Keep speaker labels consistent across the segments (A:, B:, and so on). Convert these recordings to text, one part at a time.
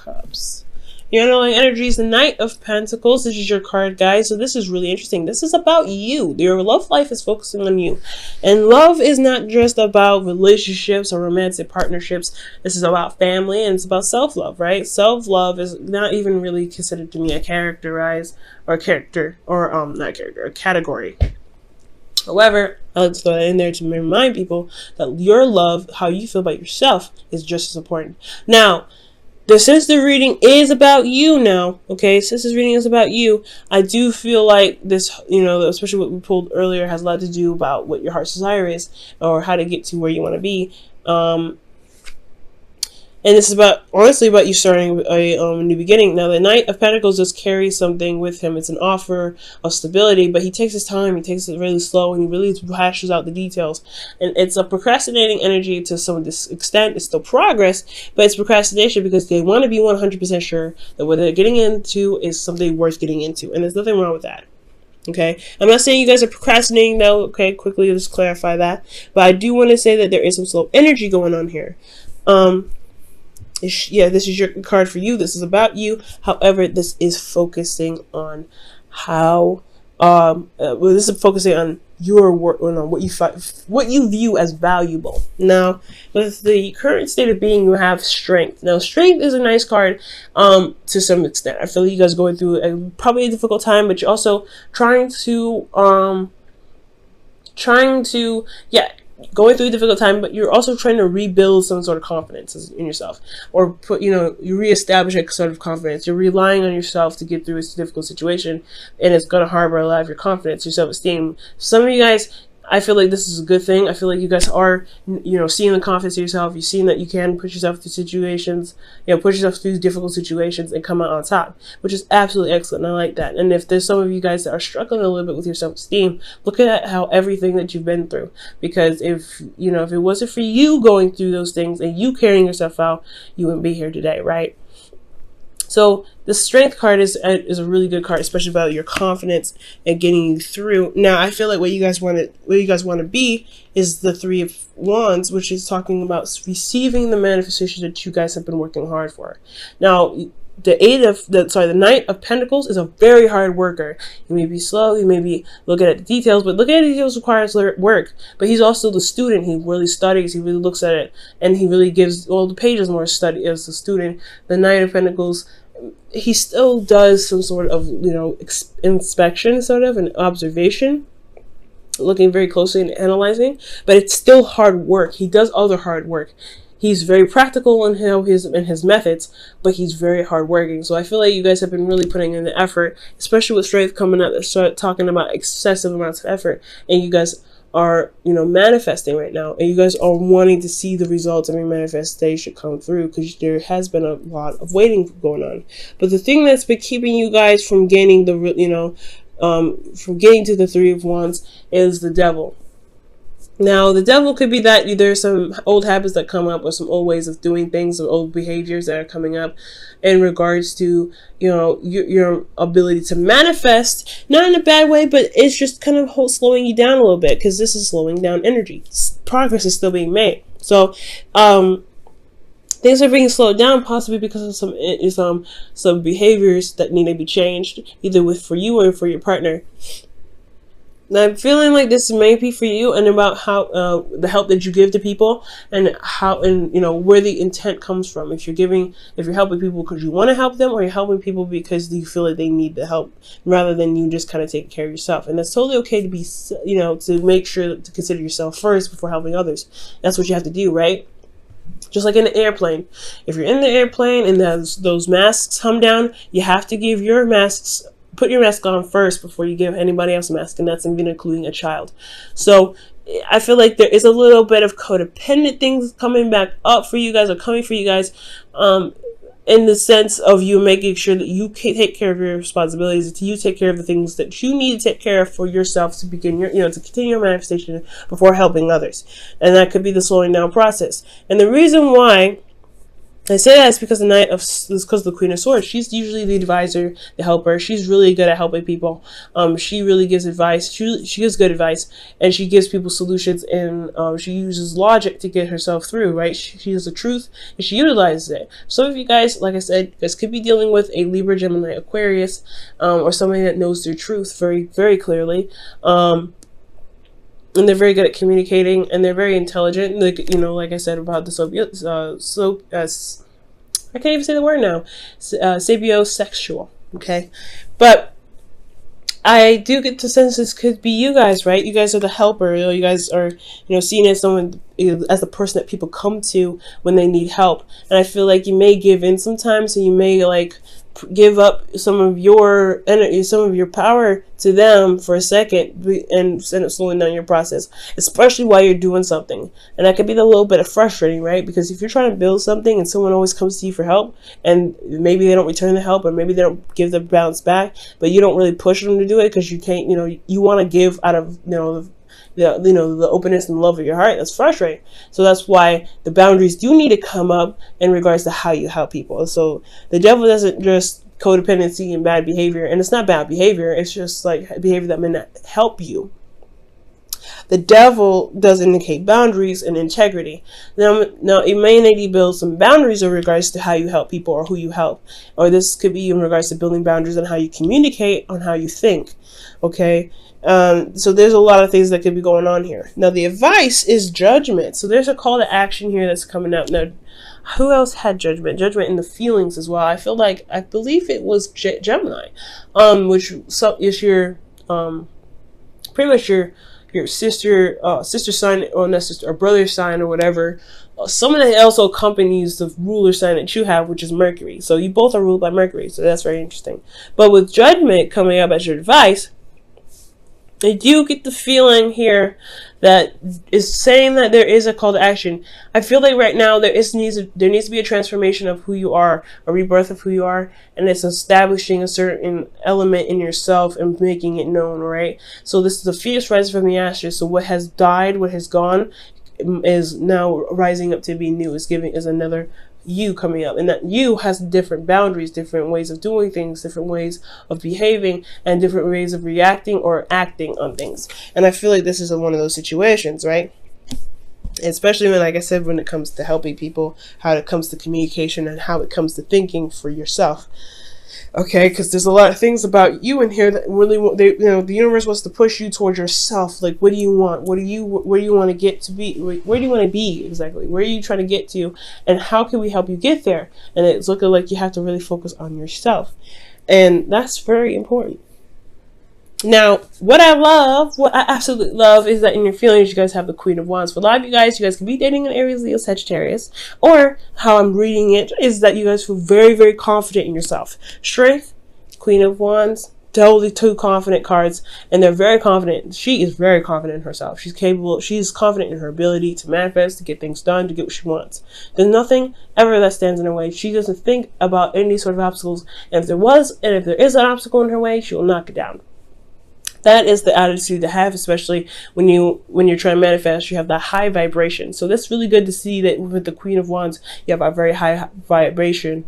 A: Cups. Your underlying energy is the Knight of Pentacles. This is your card, guys. So this is really interesting. This is about you. Your love life is focusing on you. And love is not just about relationships or romantic partnerships. This is about family, and it's about self-love, right? Self-love is not even really considered to me a category. However, I like to throw that in there to remind people that your love, how you feel about yourself, is just as important. Now, since the reading is about you now, okay, since this reading is about you, I do feel like this, especially what we pulled earlier, has a lot to do about what your heart's desire is, or how to get to where you want to be. And this is honestly about you starting a new beginning. Now, the Knight of Pentacles just carries something with him. It's an offer of stability, but he takes his time. He takes it really slow, and he really hashes out the details. And it's a procrastinating energy to some extent. It's still progress, but it's procrastination because they want to be 100% sure that what they're getting into is something worth getting into. And there's nothing wrong with that. Okay, I'm not saying you guys are procrastinating though. Okay, quickly, let's clarify that. But I do want to say that there is some slow energy going on here. This is your card for you. This is about you. However, this is focusing on how, this is focusing on your work, on what you view as valuable. Now, with the current state of being, you have strength. Now, strength is a nice card, to some extent. I feel like you guys are going through probably a difficult time, but you're also going through a difficult time, but you're also trying to rebuild some sort of confidence in yourself, or you reestablish a sort of confidence. You're relying on yourself to get through this difficult situation, and it's going to harbor a lot of your confidence, your self-esteem. Some of you guys, I feel like this is a good thing. I feel like you guys are, seeing the confidence in yourself. You've seen that you can push yourself through situations, push yourself through difficult situations and come out on top, which is absolutely excellent. I like that. And if there's some of you guys that are struggling a little bit with your self-esteem, look at how everything that you've been through. Because if it wasn't for you going through those things and you carrying yourself out, you wouldn't be here today, right? So the strength card is a really good card, especially about your confidence and getting you through. Now, I feel like what you guys want to be is the Three of Wands, which is talking about receiving the manifestation that you guys have been working hard for. Now, the Knight of Pentacles is a very hard worker. He may be slow, he may be looking at the details, but looking at the details requires work. But he's also the student. He really studies, he really looks at it, and he really gives all the pages more study as a student. The Knight of Pentacles, he still does some sort of, inspection, sort of, an observation, looking very closely and analyzing, but it's still hard work. He does other hard work. He's very practical in his methods, but he's very hardworking. So I feel like you guys have been really putting in the effort, especially with strength coming up. Start talking about excessive amounts of effort, and you guys are manifesting right now, and you guys are wanting to see the results of your manifestation come through, because there has been a lot of waiting going on. But the thing that's been keeping you guys from gaining from getting to the Three of Wands is the Devil. Now, the Devil could be that there's some old habits that come up, or some old ways of doing things, or old behaviors that are coming up in regards to, your ability to manifest, not in a bad way, but it's just kind of slowing you down a little bit, because this is slowing down energy. Progress is still being made. So, things are being slowed down, possibly because of some behaviors that need to be changed, either for you or for your partner. Now, I'm feeling like this may be for you, and about how the help that you give to people, and where the intent comes from. If you're helping people because you want to help them, or you're helping people because you feel like they need the help, rather than you just kind of taking care of yourself. And that's totally okay to be, to make sure to consider yourself first before helping others. That's what you have to do, right? Just like in an airplane. If you're in the airplane and those masks come down, you have to put your mask on first before you give anybody else a mask, and that's even including a child. So I feel like there is a little bit of codependent things coming back up for you guys, or coming for you guys, in the sense of you making sure that you take care of your responsibilities, that you take care of the things that you need to take care of for yourself to begin to continue your manifestation before helping others. And that could be the slowing down process. And the reason why I say that it's because because the Queen of Swords. She's usually the advisor, the helper. She's really good at helping people. She really gives advice. She gives good advice, and she gives people solutions. And she uses logic to get herself through. Right? She has the truth, and she utilizes it. Some of you guys, like I said, you guys could be dealing with a Libra, Gemini, Aquarius, or somebody that knows their truth very, very clearly. And they're very good at communicating, and they're very intelligent. Like, like I said about the I can't even say the word now. Sapiosexual. Okay, but I do get the sense this could be you guys, right? You guys are the helper. You guys are, seen as someone, as the person that people come to when they need help. And I feel like you may give in sometimes, and you may give up some of your energy, some of your power to them for a second, and end up slowing down your process, especially while you're doing something. And that could be a little bit of frustrating, right? Because if you're trying to build something and someone always comes to you for help, and maybe they don't return the help, or maybe they don't give the bounce back, but you don't really push them to do it because you can't, you want to give out of, the openness and love of your heart. That's frustrating. So that's why the boundaries do need to come up in regards to how you help people. So the devil doesn't just codependency and bad behavior, and it's not bad behavior, it's just like behavior that may not help you. The devil does indicate boundaries and integrity. Now it may need to build some boundaries in regards to how you help people or who you help, or this could be in regards to building boundaries on how you communicate, on how you think. Okay, so there's a lot of things that could be going on here. Now the advice is judgment. So there's a call to action here that's coming up. Now, who else had judgment? Judgment in the feelings as well. I believe it was Gemini, which is your pretty much your sister sign, or not sister, or brother sign, or whatever. Someone that also accompanies the ruler sign that you have, which is Mercury. So you both are ruled by Mercury. So that's very interesting. But with judgment coming up as your advice, I do get the feeling here that is saying that there is a call to action. I feel like right now there needs to be a transformation of who you are, a rebirth of who you are, and it's establishing a certain element in yourself and making it known, right? So this is a fierce rising from the ashes. So what has died, what has gone, is now rising up to be new. Is another you coming up, and that you has different boundaries, different ways of doing things, different ways of behaving, and different ways of reacting or acting on things. And I feel like this is one of those situations, right? Especially when, like I said, when it comes to helping people, how it comes to communication, and how it comes to thinking for yourself. Okay, because there's a lot of things about you in here that really, the universe wants to push you towards yourself. Like, what do you want? Where do you want to get to be? Where do you want to be exactly? Where are you trying to get to? And how can we help you get there? And it's looking like you have to really focus on yourself, and that's very important. Now, what I absolutely love is that in your feelings, you guys have the Queen of Wands. For a lot of you guys can be dating an Aries, Leo, Sagittarius, or how I'm reading it is that you guys feel very, very confident in yourself. Strength, Queen of Wands, totally two confident cards, and they're very confident. She is very confident in herself. She's capable. She's confident in her ability to manifest, to get things done, to get what she wants. There's nothing ever that stands in her way. She doesn't think about any sort of obstacles, and if there is an obstacle in her way, she will knock it down. That is the attitude to have, especially when you're trying to manifest. You have that high vibration. So that's really good to see that with the Queen of Wands, you have a very high vibration.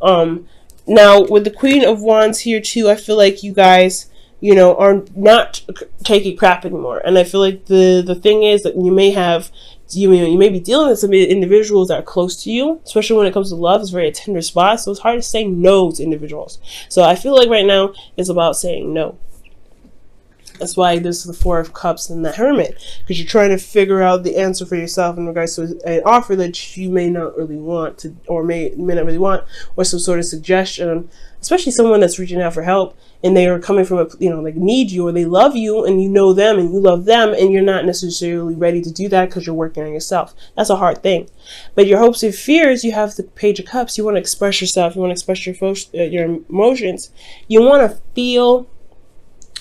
A: Now with the Queen of Wands here too, I feel like you guys, are not taking crap anymore. And I feel like the thing is that you may be dealing with some individuals that are close to you, especially when it comes to love. It's very a tender spot, so it's hard to say no to individuals. So I feel like right now it's about saying no. That's why this is the Four of Cups and the Hermit, because you're trying to figure out the answer for yourself in regards to an offer that you may not really want to, or may not really want, or some sort of suggestion, especially someone that's reaching out for help and they are coming from like need you, or they love you and you know them and you love them, and you're not necessarily ready to do that because you're working on yourself. That's a hard thing. But your hopes and fears, you have the Page of Cups. You want to express yourself. You want to express your emotions. You want to feel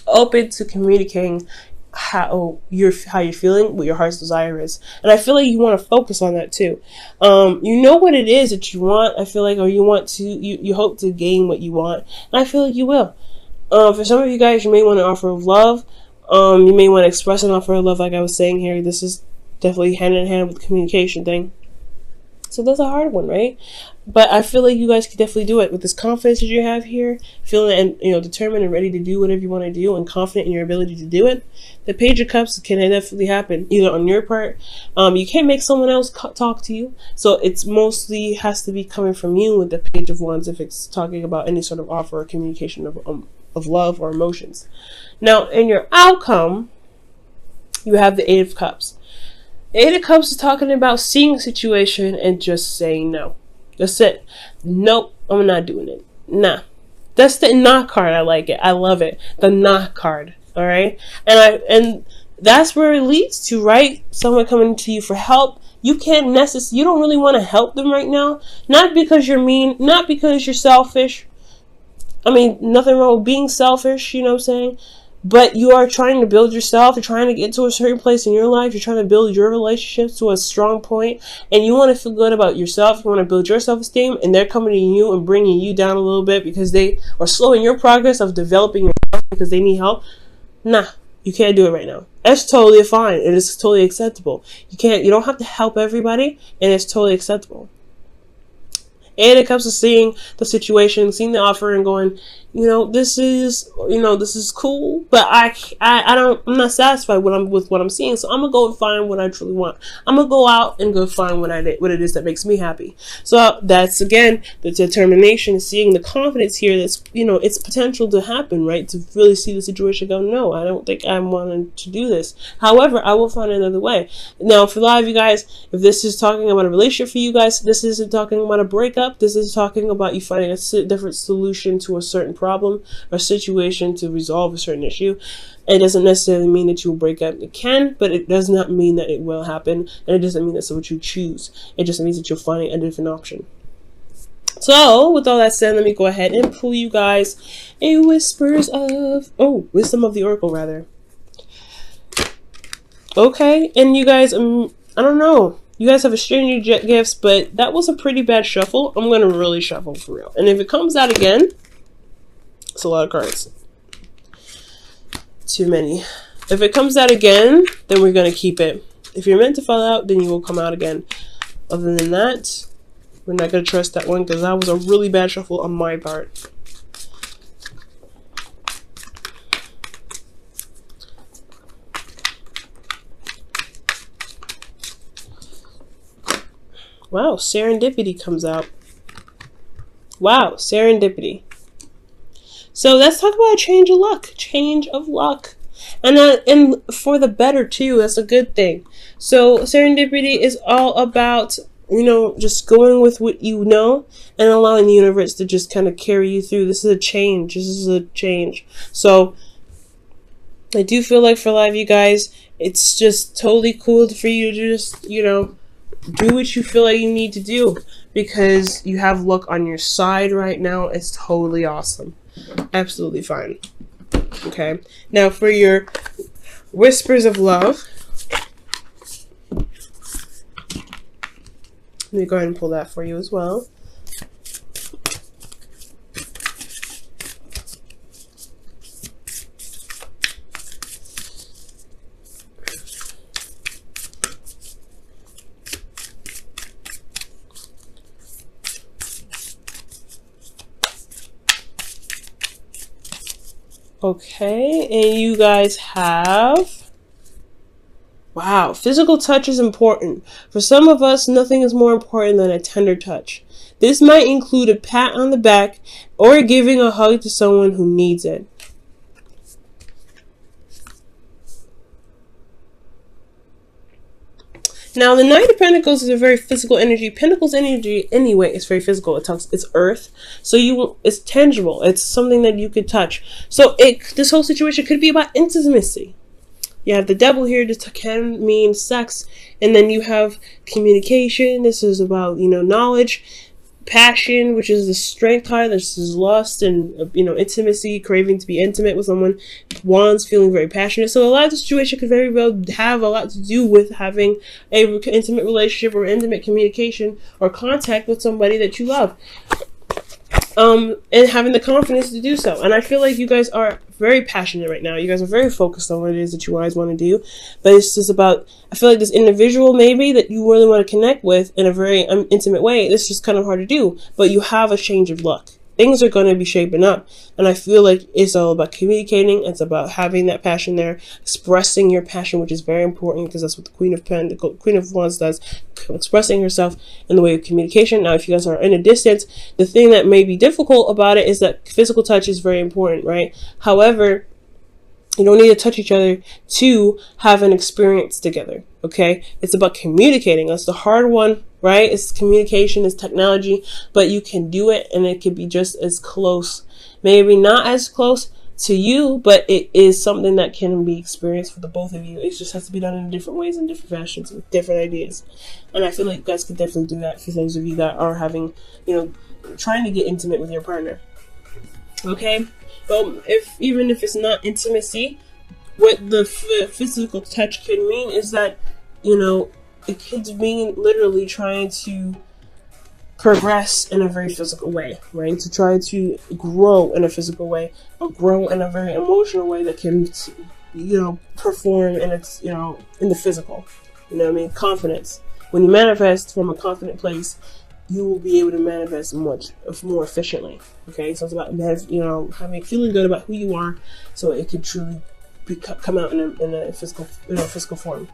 A: open to communicating how you're feeling, what your heart's desire is. And I feel like you want to focus on that too. You know what it is that you want, I feel like, or you hope to gain what you want, and I feel like you will. For some of you guys, you may want an offer of love. You may want to express an offer of love, like I was saying here. This is definitely hand in hand with the communication thing. So that's a hard one, right? But I feel like you guys can definitely do it with this confidence that you have here, feeling and determined and ready to do whatever you want to do, and confident in your ability to do it. The Page of Cups can definitely happen either on your part. You can't make someone else talk to you, so it's mostly has to be coming from you with the Page of Wands if it's talking about any sort of offer or communication of love or emotions. Now, in your outcome, you have the Eight of Cups. The Eight of Cups is talking about seeing a situation and just saying no. That's it. Nope, I'm not doing it. Nah. That's the nah card. I like it. I love it. The nah card. All right. And that's where it leads to, right? Someone coming to you for help. You don't really want to help them right now. Not because you're mean, not because you're selfish. I mean, nothing wrong with being selfish, you know what I'm saying? But you are trying to build yourself. You're trying to get to a certain place in your life. You're trying to build your relationships to a strong point. And you want to feel good about yourself. You want to build your self-esteem. And they're coming to you and bringing you down a little bit because they are slowing your progress of developing yourself because they need help. Nah, you can't do it right now. That's totally fine. It is totally acceptable. You don't have to help everybody. And it's totally acceptable. And it comes to seeing the situation, seeing the offer, and going, this is cool, but I'm not satisfied with what I'm seeing. So I'm gonna go and find what I truly want. I'm gonna go out and go find what it is that makes me happy. So that's again the determination, seeing the confidence here. That's it's potential to happen, right? To really see the situation, go, no, I don't think I'm wanting to do this. However, I will find another way. Now, for a lot of you guys, if this is talking about a relationship for you guys, this isn't talking about a breakup. This is talking about you finding a different solution to a certain problem or situation to resolve a certain issue. It doesn't necessarily mean that you will break up. It can, but it does not mean that it will happen, and it doesn't mean that's what you choose. It just means that you're finding a different option. So, with all that said, let me go ahead and pull you guys a wisdom of the Oracle, rather. Okay, and you guys, I don't know. You guys have exchanged your gifts, but that was a pretty bad shuffle. I'm going to really shuffle for real. And if it comes out again, it's a lot of cards. Too many. If it comes out again, then we're going to keep it. If you're meant to fall out, then you will come out again. Other than that, we're not going to trust that one because that was a really bad shuffle on my part. Wow, serendipity comes out. Wow, serendipity. So let's talk about a change of luck. Change of luck. And for the better too. That's a good thing. So serendipity is all about, just going with what you know and allowing the universe to just kind of carry you through. This is a change. This is a change. So I do feel like for a lot of you guys, it's just totally cool for you to just, do what you feel like you need to do because you have luck on your side right now. It's totally awesome. Absolutely fine. Okay. Now for your whispers of love. Let me go ahead and pull that for you as well. Okay, and you guys have, wow, physical touch is important. For some of us, nothing is more important than a tender touch. This might include a pat on the back or giving a hug to someone who needs it. Now, the Knight of Pentacles is a very physical energy. Pentacles energy, anyway, is very physical. It's earth, so it's tangible. It's something that you could touch. So this whole situation could be about intimacy. You have the Devil here. This can mean sex, and then you have communication. This is about knowledge, passion, which is the Strength card. This is lust and intimacy, craving to be intimate with someone. Wands, feeling very passionate. So a lot of the situation could very well have a lot to do with having a intimate relationship or intimate communication or contact with somebody that you love. and having the confidence to do so. And I feel like you guys are very passionate right now. You guys are very focused on what it is that you guys want to do. But it's just about, I feel like this individual maybe that you really want to connect with in a very intimate way, it's just kind of hard to do. But you have a change of luck. Things are going to be shaping up. And I feel like it's all about communicating. It's about having that passion there, expressing your passion, which is very important because that's what the Queen of Wands does, expressing herself in the way of communication. Now, if you guys are in a distance, the thing that may be difficult about it is that physical touch is very important, right? However, you don't need to touch each other to have an experience together, okay? It's about communicating. That's the hard one, right? It's communication, it's technology, but you can do it and it can be just as close. Maybe not as close to you, but it is something that can be experienced for the both of you. It just has to be done in different ways and different fashions with different ideas. And I feel like you guys could definitely do that for those of you that are having, trying to get intimate with your partner. Okay? Well, even if it's not intimacy, what the physical touch could mean is that, it could mean literally trying to progress in a very physical way, right? To try to grow in a physical way, or grow in a very emotional way that can, perform in its, in the physical. Confidence. When you manifest from a confident place, you will be able to manifest much more efficiently. Okay, so it's about feeling good about who you are, so it can truly come out in a physical form.